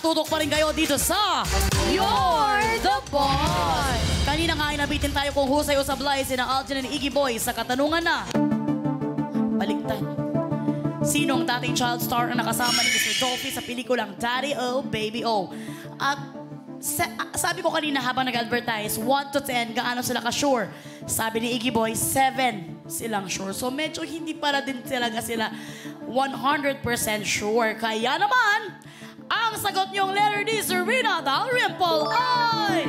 Nakatutok pa rin kayo dito sa You're the Boss! Kanina nga inabitin tayo kung husay o sablay sina Aljon and Iggy Boy sa katanungan na baliktad. Sino ang dating child star na nakasama ni Mr. Dolphy sa pelikulang Daddy O, Baby O? At sabi ko kanina habang nag-advertise, 1 to 10, gaano sila ka-sure? Sabi ni Iggy Boy, 7 silang sure. So medyo hindi para din talaga sila 100% sure. Kaya naman, ang sagot niyong letter D, Serena Dalrymple ay...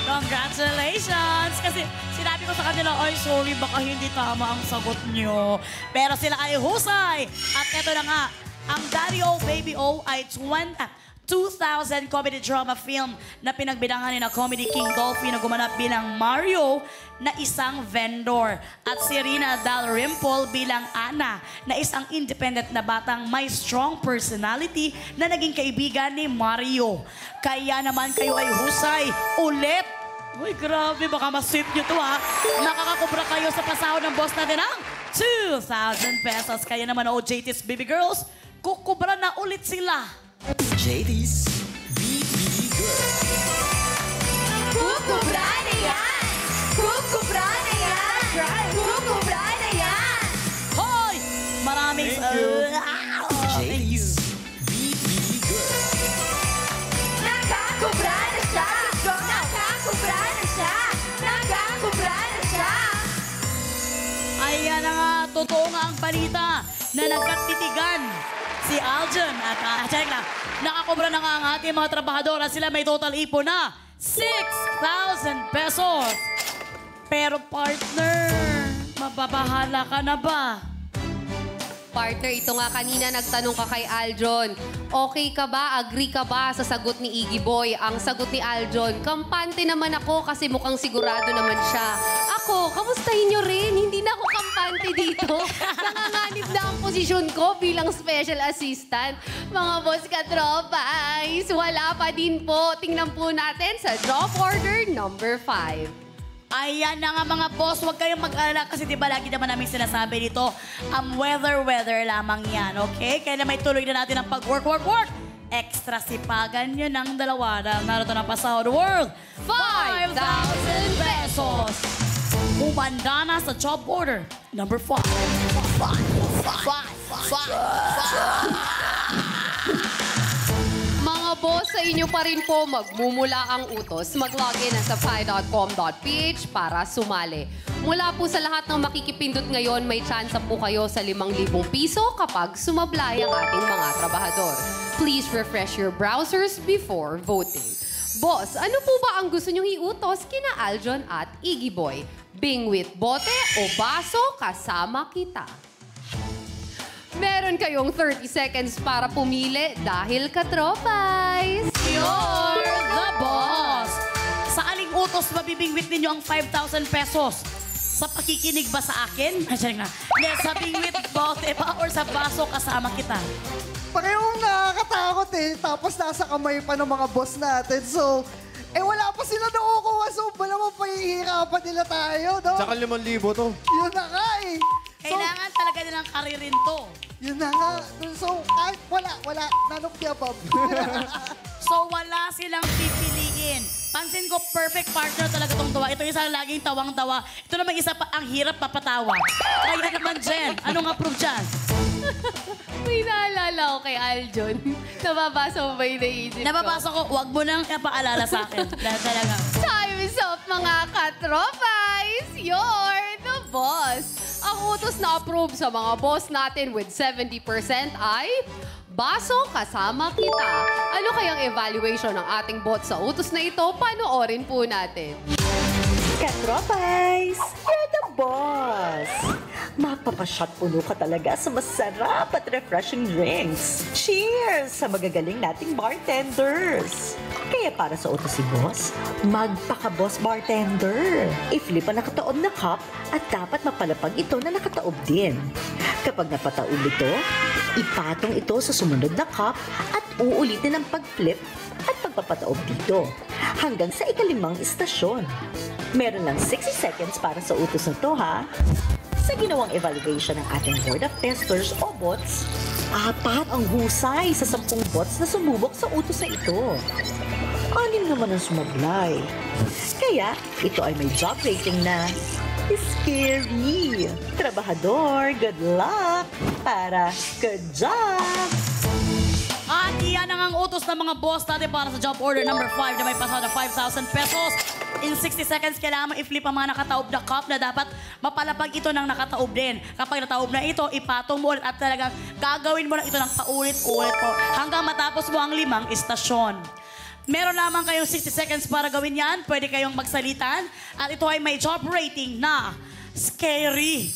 Congratulations! Kasi sinabi ko sa kanila, ay sorry, baka hindi tama ang sagot nyo. Pero sila ay husay. At eto na nga, ang Daddy O, Baby O ay 2000 comedy drama film na pinagbidangan ni na Comedy King Dolphy na gumanap bilang Mario na isang vendor. At si Rina Dalrymple bilang Ana na isang independent na batang may strong personality na naging kaibigan ni Mario. Kaya naman kayo ay husay ulit. Uy, grabe, baka ma-sweep nyo to ha. Nakakakubra kayo sa pasahod ng boss natin ng 2,000 pesos. Kaya naman, JT's Baby Girls, kukubra na ulit sila. JT's Baby Girls. Kukubra na yan! Kukubra na yan! Kukubra na yan! Hoy! Maraming... JT's Baby Girls. Nakakubra na siya! Nakakubra na siya! Nakakubra na siya! Ayan na nga, totoo nga ang balita na nagkatitigan si Aljon at check lang, nakakubra na nga ang ating mga trabahador at sila may total ipon na 6,000 pesos. Pero partner, mababahala ka na ba? Partner, ito nga kanina nagtanong ka kay Aljon. Okay ka ba? Agree ka ba sa sagot ni Iggy Boy? Ang sagot ni Aljon, kampante naman ako kasi mukhang sigurado naman siya. Ako, kamustahin nyo rin? Hindi na ako kampante dito. Nanganganib na ang posisyon ko bilang special assistant. Mga boss katropais, wala pa din po. Tingnan po natin sa drop order number 5. Ayan na nga mga boss, huwag kayong mag-alala kasi diba lagi naman namin sinasabi dito, weather lamang yan, okay? Kaya na may tuloy na natin ang pag-work. Extra sipagan nyo ng dalawa. Narito na pasahod world, 5,000 pesos. Umanda na sa job order number 5. Mga boss, sa inyo pa rin po magmumula ang utos. Mag-login na sa pi.com.ph para sumali. Mula po sa lahat ng makikipindot ngayon, may chance po kayo sa 5,000 piso kapag sumablay ang ating mga trabahador. Please refresh your browsers before voting. Boss, ano po ba ang gusto niyong iutos kina Aljon at Iggy Boy? Bingwit bote o baso kasama kita? Meron kayong 30 seconds para pumili dahil katropais. You're the boss! Sa aling utos mabibingwit ninyo ang 5,000 pesos? Sa pakikinig ba sa akin? Yes, sa bingwit bote pa or sa baso kasama kita? Parehong nakakatakot eh. Tapos nasa kamay pa ng mga boss natin. So, wala pa sila nakukuha. So, malamang pahihirapan nila tayo, no? Tsaka 5,000 to. Yun na nga eh. Kailangan talaga nilang karirin to. Yun na nga. So, kahit wala. None of the above. So, wala silang pipiliin. Pansin ko, perfect partner talaga tong tawa. Ito isang laging tawang-tawa. Ito naman isa pa, ang hirap papatawa. Kaya naman, Jen, anong approve dyan? May naalala ko kay Aljon. Nababasa mo ba yung naisip ko? Nababasa ko, wag mo nang ipaalala sa akin. Talaga. Time is up, mga katropais! You're the boss! Ang utos na approve sa mga boss natin with 70% ay baso kasama kita. Ano kayang evaluation ng ating bot sa utos na ito? Panoorin po natin. Katropais, you're the boss! Mapapashot puno ka talaga sa masarap at refreshing drinks. Cheers sa magagaling nating bartenders! Kaya para sa utos si boss, magpaka-boss bartender. I-flip ang nakataob na cup at dapat mapalapag ito na nakataob din. Kapag napataob ito, ipatong ito sa sumunod na cup at uulitin ang pag-flip at pagpapataob dito. hanggang sa ikalimang istasyon. Meron lang 60 seconds para sa utos na to, ha? Sa ginawang evaluation ng ating Board of Testers o bots, 4 ang husay sa 10 bots na sumubok sa utos na ito. 6 naman ang sumablay. Kaya, ito ay may job rating na scary. Trabahador, good luck. Para good job! At iyan ang utos ng mga boss natin para sa job order number 5 na may pasada 5,000 pesos. In 60 seconds, kailangan i-flip ang mga nakataob na cup na dapat mapalapag ito ng nakataob din. Kapag nataob na ito, ipatong mo ulit at talagang gagawin mo na ito ng paulit-ulit po hanggang matapos mo ang 5 istasyon. Meron lamang kayong 60 seconds para gawin yan. Pwede kayong magsalitan. At ito ay may job rating na scary.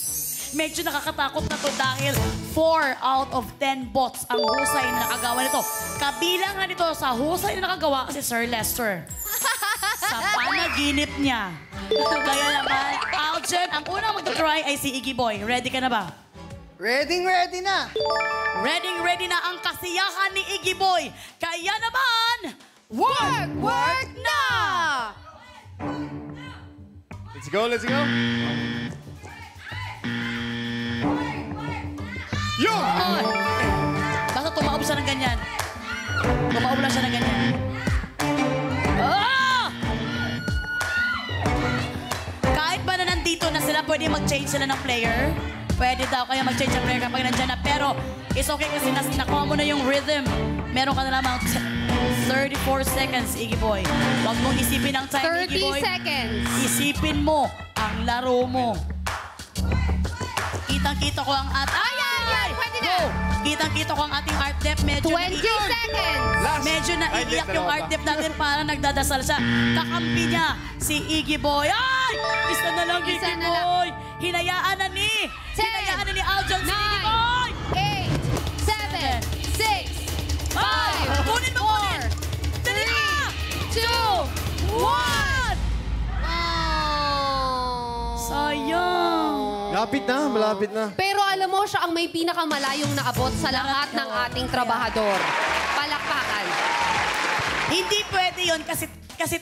Medyo nakakatakot na to dahil 4 out of 10 bots ang husay na nakagawa nito. Kabilang na nito sa husay na nakagawa si Sir Lester. Sa panaginip niya. Kaya naman, Aljon, ang unang mag-try ay si Iggy Boy. Ready ka na ba? Ready na. Ready na ang kasiyahan ni Iggy Boy. Kaya naman, work na! Let's go, let's go. Yo! Oh. Basta tumaob siya ng ganyan. Tumaob lang siya ng ganyan. Oh! Kahit ba na nandito na sila, pwede mag-change sila ng player. Pwede daw kaya mag-change ng player kapag nandyan na. Pero it's okay kasi nakuha mo na yung rhythm. Meron ka na lamang 34 seconds, Iggy Boy. Huwag mong isipin ang time, Iggy Boy. 30 seconds. Isipin mo ang laro mo. Kitang-kita ko ang Pwede na. Kitang-kita ko ang ating art dep. Medyo 20 seconds. Medyo naiiyak yung art dep natin para nagdadasal siya. Kakampi niya si Iggy Boy. Ay! Isa na lang, Isa Iggy na lang. Boy. Hinayaan na ni Aljon si Iggy Boy. 8, 7, 6, 5, Kunin mo, kunin. Dali na! 2, 1. Sayang. Malapit na. Pero alam mo, siya ang may pinakamalayong naabot sa lahat ng ating trabahador. Palakpakan. Hindi pwede yun kasi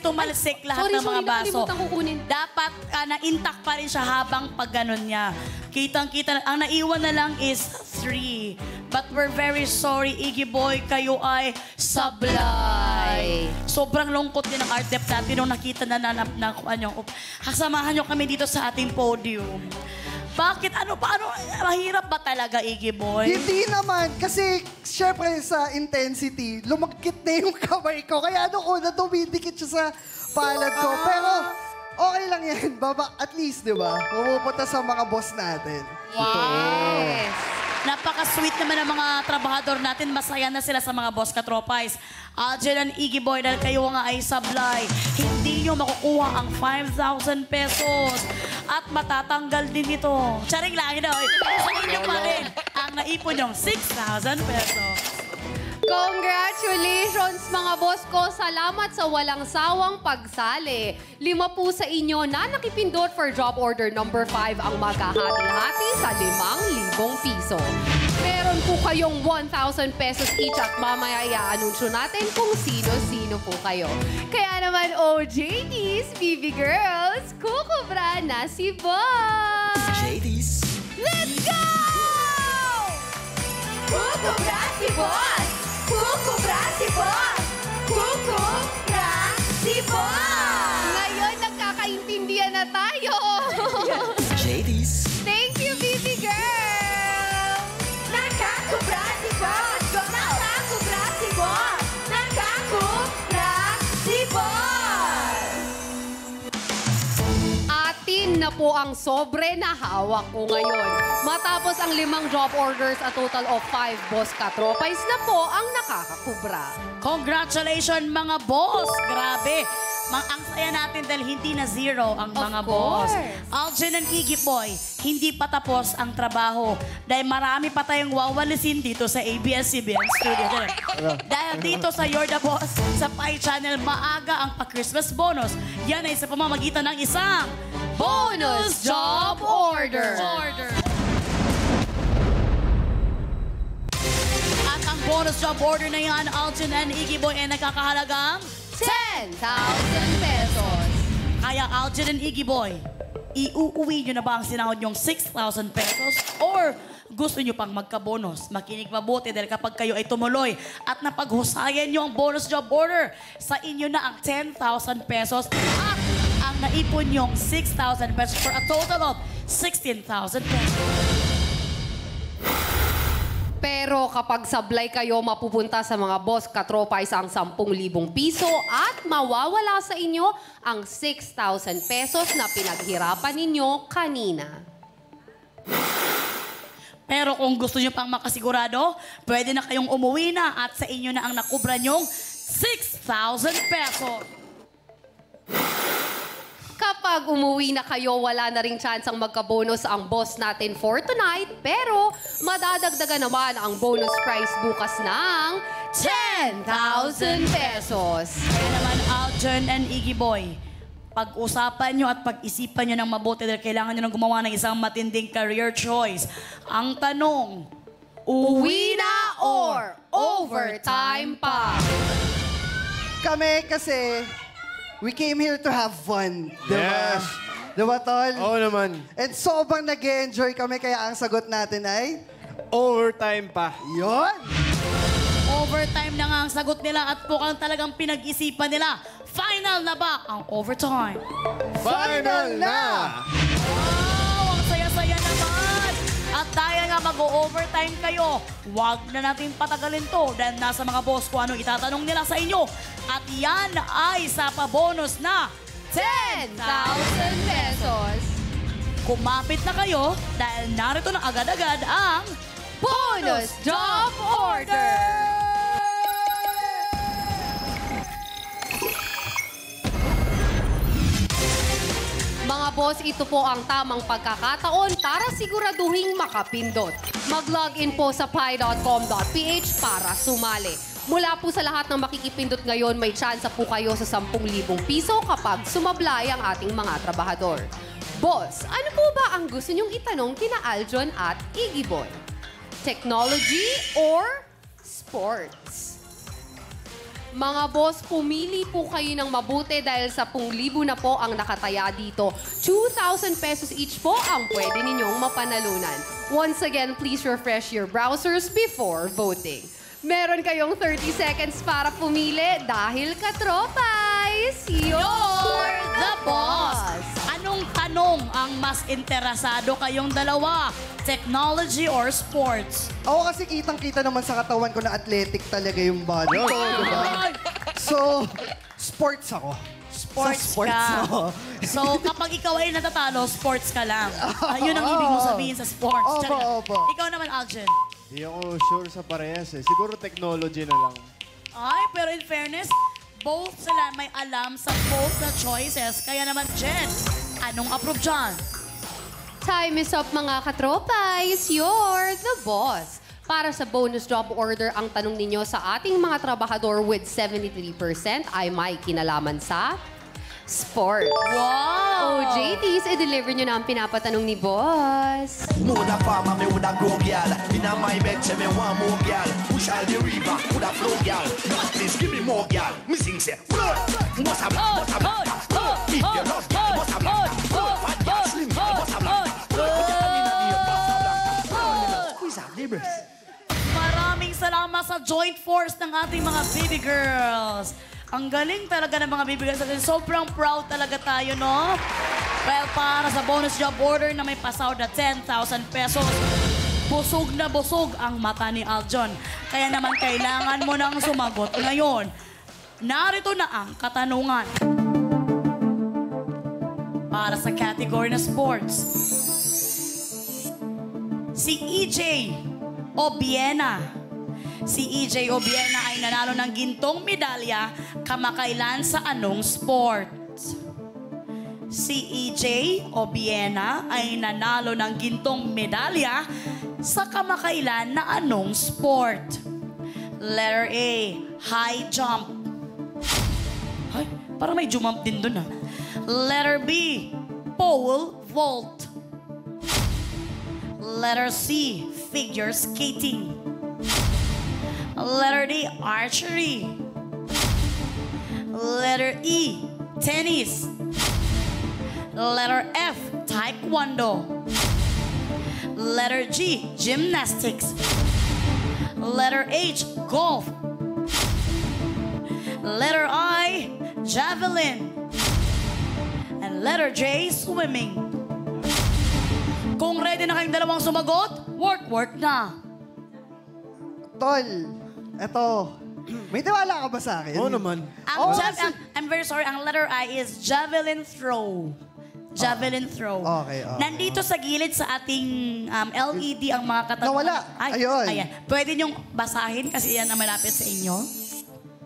tumalsik lahat ng mga baso. Nakalimutan ko kunin. Dapat na-intact pa rin siya habang pag ganun niya. Kitang-kita. Ang naiwan na lang is 3. But we're very sorry, Iggy Boy. Kayo ay sablay. Sobrang lungkot din ang art dep natin nung nakita na kasamahan nyo kami dito sa ating podium. Bakit? Paano? Mahirap ba talaga, Iggy Boy? Hindi naman, kasi syempre sa intensity, lumagkit na yung kamay ko. Kaya una dumidikit siya sa palad ko. Pero okay lang yan. At least, di ba? Pumupunta sa mga boss natin. Yes. Napaka-sweet naman ng mga trabahador natin. Masaya na sila sa mga boss katropais. Aljon and Iggy Boy, dahil kayo nga ay sablay, hindi nyo makukuha ang 5,000 pesos. At matatanggal din ito. Charing lang, sa inyo pa rin ang naipon yung 6,000 pesos. Congratulations mga boss ko. Salamat sa walang sawang pagsali. 5 po sa inyo na nakipindot for job order number 5 ang magkahati-hati sa 5,000 piso. Meron po kayong 1,000 pesos each at mamaya i-anunsyo natin kung sino-sino po kayo. Kaya naman, OJDs, BB Girls, kukubra na si Boss! JD's Let's go! Kukubra si Boss! Kukubra si Boss! Kukubra si Boss! Ngayon, nagkakaintindihan na tayo! JD's Thank you, BB Girl! Nakakubra si Boss! Nakakubra si Boss! Nakakubra si Boss! Atin na po ang sobre na hawak ko ngayon. Matapos ang 5 job orders, a total of 5 boss katropais na po ang nakakakubra. Congratulations, mga boss! Grabe! Ang saya natin dahil hindi na 0 ang mga boss. Aljon and Iggy Boy, hindi pa tapos ang trabaho dahil marami pa tayong wawalisin dito sa ABS-CBN Studio. Dahil dito sa You're the Boss, sa Pi Channel, maaga ang pa-Christmas bonus. Yan ay sa pamamagitan ng isang bonus job order. At ang bonus job order na yan, Aljon and Iggy Boy, ay nagkakahalagang 10,000 10,000 pesos. Kaya Aljon and Iggy Boy, iuuwi nyo na ba ang sinahod nyong 6,000 pesos? Or gusto nyo pang magka-bonus? Makinig mabuti dahil kapag kayo ay tumuloy at napaghusayan nyo ang bonus job order, sa inyo na ang 10,000 pesos at ang naipon nyong 6,000 pesos for a total of 16,000 pesos. Pero kapag sablay kayo, mapupunta sa mga boss katropa isang 10,000 piso at mawawala sa inyo ang 6,000 pesos na pinaghirapan ninyo kanina. Pero kung gusto nyo pang makasigurado, pwede na kayong umuwi na at sa inyo na ang nakubra nyong 6,000 pesos. Kapag umuwi na kayo, wala na ring chance ang magka-bonus ang boss natin for tonight. Pero madadagdagan naman ang bonus prize bukas ng 10,000 pesos. Kaya naman, Aljon and Iggy Boy, pag-usapan nyo at pag-isipan nyo ng mabuti dahil kailangan nyo nang gumawa ng isang matinding career choice. Ang tanong, Uwi na or overtime pa? Kami kasi, we came here to have fun. Diba? Yes. Diba, Tol? Oo naman. And sobrang nag-enjoy kami kaya ang sagot natin ay... Overtime pa. Yon! overtime na nga ang sagot nila at mukhang talagang pinag-isipan nila. Final na ba ang overtime? Final na! Wow! Ang saya-saya naman! At dahil nga mag-overtime kayo, wag na natin patagalin to dahil nasa mga boss ko anong itatanong nila sa inyo. At yan ay sa pabonus na 10,000 pesos. kumapit na kayo dahil narito na agad-agad ang Bonus Job Order! Mga boss, ito po ang tamang pagkakataon para siguraduhing makapindot. Mag-login po sa pi.com.ph para sumali. Mula po sa lahat ng makikipindot ngayon, may tsansa po kayo sa 10,000 piso kapag sumablay ang ating mga trabahador. Boss, ano po ba ang gusto niyong itanong kina Aljon at Iggy Boy? Technology or sports? Mga boss, pumili po kayo ng mabuti dahil 10,000 na po ang nakataya dito. 2,000 pesos each po ang pwede ninyong mapanalunan. Once again, please refresh your browsers before voting. Meron kayong 30 seconds para pumili dahil katropais, you're the boss! Anong tanong ang mas interesado kayong dalawa? Technology or sports? Ako kasi kitang-kita naman sa katawan ko na athletic talaga yung body ko, diba? So, sports ako. Sports Sa sports ka. ako. So, kapag ikaw ay natatalo, sports ka lang. Ayun ang ibig mo sabihin sa sports. Opo, Tsaka- opo. Ikaw naman, Aljon. Hindi ako sure sa parehas eh. Siguro technology na lang. Ay, pero in fairness, both sila may alam sa both the choices. Kaya naman, Jen, anong approve dyan? Time is up mga katropais, you're the boss. Para sa bonus job order, ang tanong ninyo sa ating mga trabahador with 73% ay may kinalaman sa sport. Wow! Oh, JTs, i-deliver nyo na ang pinapatanong ni boss. Woulda farmer, me woulda grow gyal. Inna my bed, say me want more gyal. Push all the river, woulda flow gyal. Not please, give me more gyal. Me sing say, what's up, what's up, if you love gyal, what's up, fat gyal, slim gyal, what's up, squeeze out the breast. Maraming salamat sa joint force ng ating mga baby girls. Ang galing talaga ng mga baby girls natin. Sobrang proud talaga tayo, no? Well, para sa bonus job order na may pasahod na 10,000 pesos, busog na busog ang mata ni Aljon. Kaya naman kailangan mo nang sumagot ngayon. Narito na ang katanungan. Para sa category na sports. Si EJ Obiena. Si EJ Obiena ay nanalo ng gintong medalya kamakailan sa anong sport? Si EJ Obiena ay nanalo ng gintong medalya sa kamakailan na anong sport? Letter A, high jump. Ay, parang may jump din dun ah. Letter B, pole vault. Letter C, figure skating. Letter D, archery. Letter E, tennis. Letter F, taekwondo. Letter G, gymnastics. Letter H, golf. Letter I, javelin. And letter J, swimming. Kung ready na kayong dalawang sumagot, work na. Tol, eto. May tiwala ka ba sa akin? Oo naman. I'm very sorry, ang letter I is javelin throw. Javelin throw. Okay. Nandito sa gilid sa ating LED ang mga katanungan. Nawala. Ayun. Ayan. Pwede niyong basahin kasi yan ang malapit sa inyo.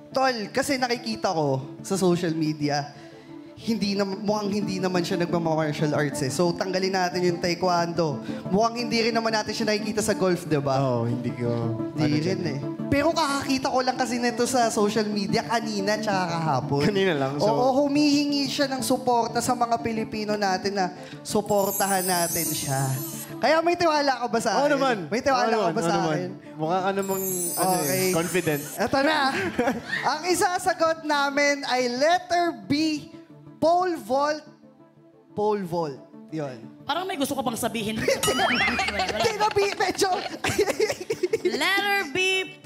Tol, kasi nakikita ko sa social media, mukhang hindi naman siya nagma-martial arts eh. So, tanggalin natin yung taekwondo. Mukhang hindi rin naman natin siya nakikita sa golf, di ba? Oo, hindi ko... Hindi rin eh. Pero kakakita ko lang kasi nito sa social media kanina tsaka kahapon. Kanina lang, so- Oo, humihingi siya ng suporta sa mga Pilipino natin na suportahan natin siya. Kaya may tiwala ka ba sa akin? Oo naman. May tiwala ka ba sa naman. akin? Mukha ka namang Okay. confident. Eto na. Ang isasagot namin ay letter B, pole vault. Pole vault. Yun. Parang may gusto ka pang sabihin. Hindi na B, medyo... Letter B,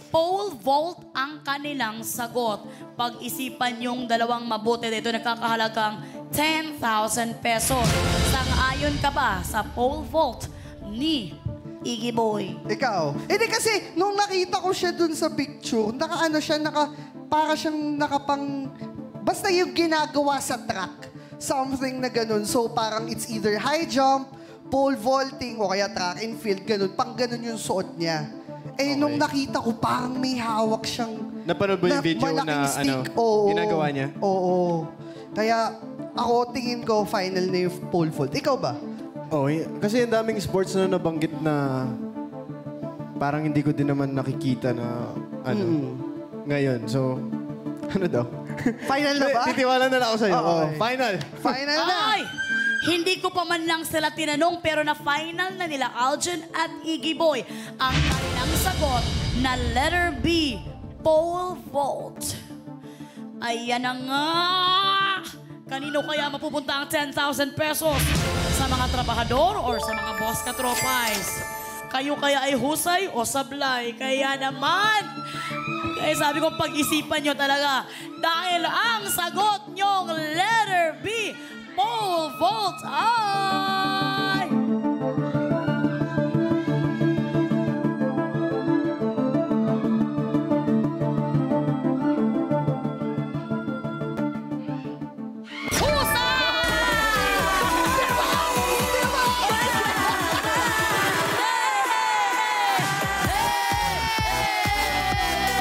pole vault ang kanilang sagot. Pag-isipan yung dalawang mabuti dito, nagkakahalagang 10,000 pesos. Sang-ayon ka ba sa pole vault ni Iggy Boy? Ikaw? Hindi kasi, nung nakita ko siya dun sa picture, para siyang nakapang... Basta yung ginagawa sa track. Something na ganun. So parang it's either high jump, pole vaulting, o kaya track and field, ganun. Pang ganun yung suot niya. Eh, nung nakita ko, parang may hawak siyang... Napanood ba yung video malaking na stick. ginagawa niya? Oo. Kaya ako, tingin ko, final na yung pole vault. Ikaw ba? Oo, kasi ang daming sports na nabanggit na parang hindi ko din naman nakikita na ngayon. So, ano daw? Final na ba? Titiwala na lang ako sa'yo. Okay. Final. Final na. Ay! Hindi ko pa man lang sila tinanong pero na-final na nila Aljon at Iggy Boy ang kanilang sagot na letter B, pole vault. Ayan na nga! Kanino kaya mapupunta ang 10,000 pesos? Sa mga trabahador or sa mga boss katropais? Kayo kaya ay husay o sablay? Kaya naman, kaya sabi ko pag-isipan nyo talaga dahil ang sagot nyong letter B, pole vault ay...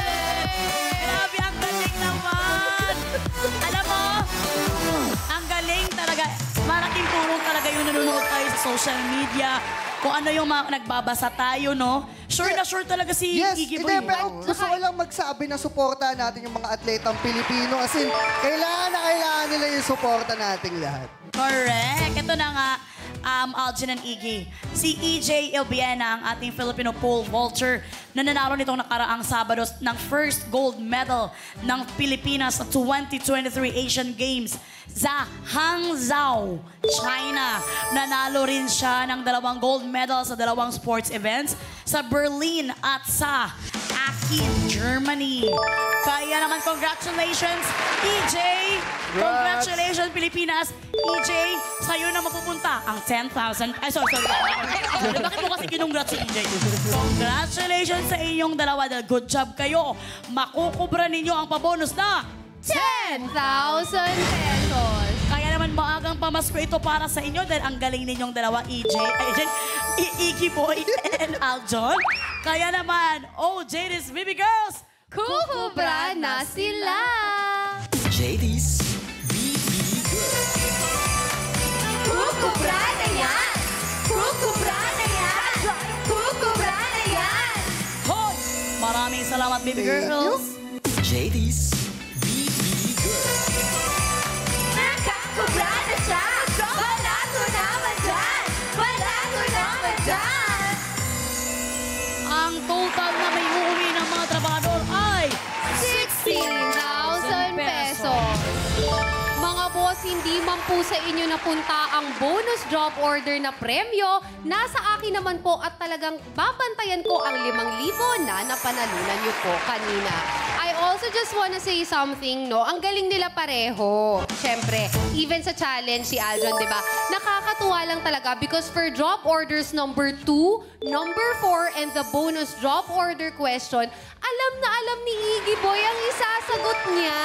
Grabe, ang galing naman! Alam mo, ang galing talaga. Malaking tulong talaga yung nanonood tayo sa social media. Kung ano yung mga nagbabasa tayo, no? Sure na sure talaga si Yes, Iggy hindi, Boy. pero gusto ko lang magsabi na suportahan natin yung mga atletang Pilipino. As in, kailangan na kailangan nila yung suporta nating lahat. Correct. Ito na nga, Aljon and Iggy. Si EJ Ilbiena, ang ating Filipino pole vaulter, na nanalo nitong nakaraang Sabado ng first gold medal ng Pilipinas sa 2023 Asian Games sa Hangzhou, China. Nanalo rin siya ng 2 gold medal sa 2 sports events sa Berlin at sa Aachen, Germany. Kaya naman, congratulations, EJ! Congratulations, Pilipinas! EJ, sa'yo na mapupunta ang 10,000... Ay, sorry. Bakit mo kasi kinongrats si EJ? Congratulations sa inyong dalawa. Good job kayo. Makukubra ninyo ang pabonus na 10,000 pesos. kaya naman maagang pamasko ito para sa inyo dahil ang galing ninyong dalawa, Iggy Boy and Aljon. Kaya naman, JD's Baby Girls, Kukubra na sila. JD's Kukubra na yan! Kukubra na yan! Kukubra na yan! Hoy! Maraming salamat, Baby Girls. JD's Nakakubra na siya! Wala ko naman dyan! Wala ko naman dyan! Ang total na may uuwi ng mga trabahador ay 16,000 pesos. po sa inyo napunta ang bonus job order na premyo. Nasa akin naman po at talagang babantayan ko ang 5,000 na napanalunan niyo po kanina. I also just wanna say something, no? Ang galing nila pareho. Siyempre, even sa challenge si Aljon, di ba? Nakakatuwa lang talaga because for drop orders number 2, number 4, and the bonus drop order question, alam na alam ni Iggy Boy ang isasagot niya.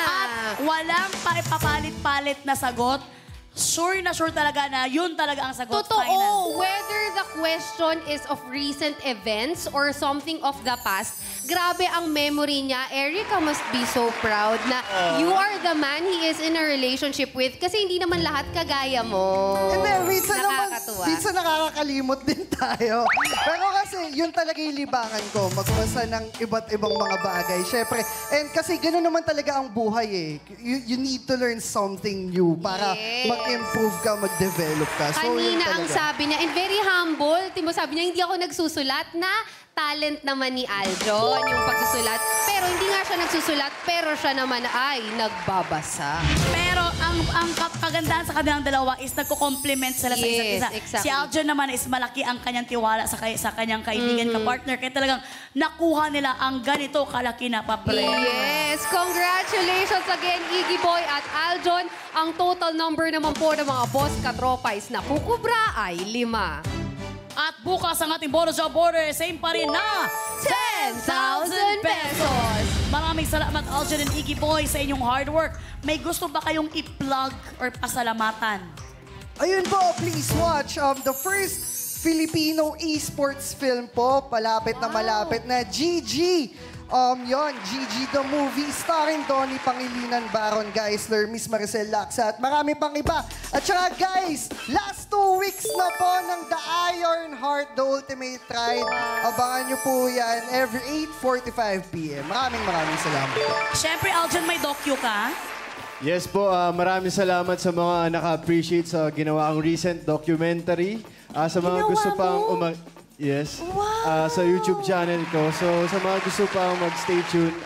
At walang papalit-palit na sagot. Sure na sure talaga na yun talaga ang sagot. Totoo, Final. whether the question is of recent events or something of the past, grabe ang memory niya. Erica must be so proud na you are the man he is in a relationship with kasi hindi naman lahat kagaya mo. Hindi, minsan naman, Nakakatuwa. minsan nakakakalimot din tayo. Pero kasi yun talaga yung libangan ko, magbasa ng iba't ibang mga bagay. Syempre, and kasi gano'n naman talaga ang buhay eh. You need to learn something new para Yes. mag-improve ka, mag-develop ka. So, yun Kanina ang talaga. sabi niya, and very humble, Timo, sabi niya, hindi ako nagsusulat na talent naman ni Aljon, yung pagsusulat. Pero hindi nga siya nagsusulat, pero siya naman ay nagbabasa. Pero ang kagandahan sa kanilang dalawa is nagko-compliment sila sa isa't Yes, isa. exactly. Si Aljon naman is malaki ang kanyang tiwala sa kanyang kaibigan, ka-partner. Kaya talagang nakuha nila ang ganito kalaki na pa-premyo. Yes! Congratulations again, Iggy Boy at Aljon. Ang total number naman po ng mga boss katropais na kukubra ay 5. At bukas ang ating bonus job order, same pa rin na 10,000 pesos. Maraming salamat, Aljon and Iggy Boy, sa inyong hard work. May gusto ba kayong i-plug or pasalamatan? Ayun po, please watch the first Filipino esports film po. Malapit na GG. Yon, GG the movie starring Donnie Pangilinan, Baron Geisler, Miss Maricel Laksa at marami pang iba. At saka guys, last 2 weeks na po ng The Iron Heart, The Ultimate Ride. Abangan nyo po yan every 8:45 p.m. Maraming salamat. Siyempre, Aljon, may docu ka? Yes po, maraming salamat sa mga naka-appreciate sa ginawa ang recent documentary. Sa mga gusto pang Yes. Sa YouTube channel ko. So, sa mga gusto pang mag-stay tuned,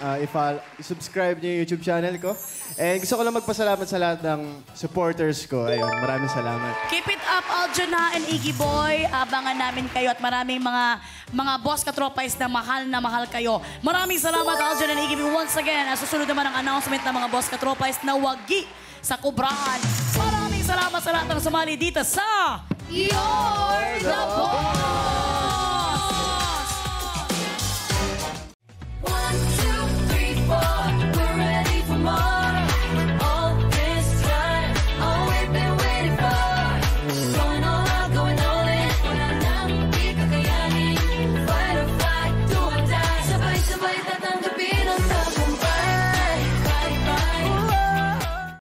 i-subscribe niyo yung YouTube channel ko. And gusto ko lang magpasalamat sa lahat ng supporters ko. Ayun, maraming salamat. Keep it up, Aljon and Iggy Boy. Abangan namin kayo at maraming mga boss katropais na mahal kayo. Maraming salamat, Aljon and Iggy Boy. Once again, susunod naman ang announcement ng mga boss katropais na wagi sa kubraan. Maraming salamat sa lahat ng sumali dito sa You're the boss!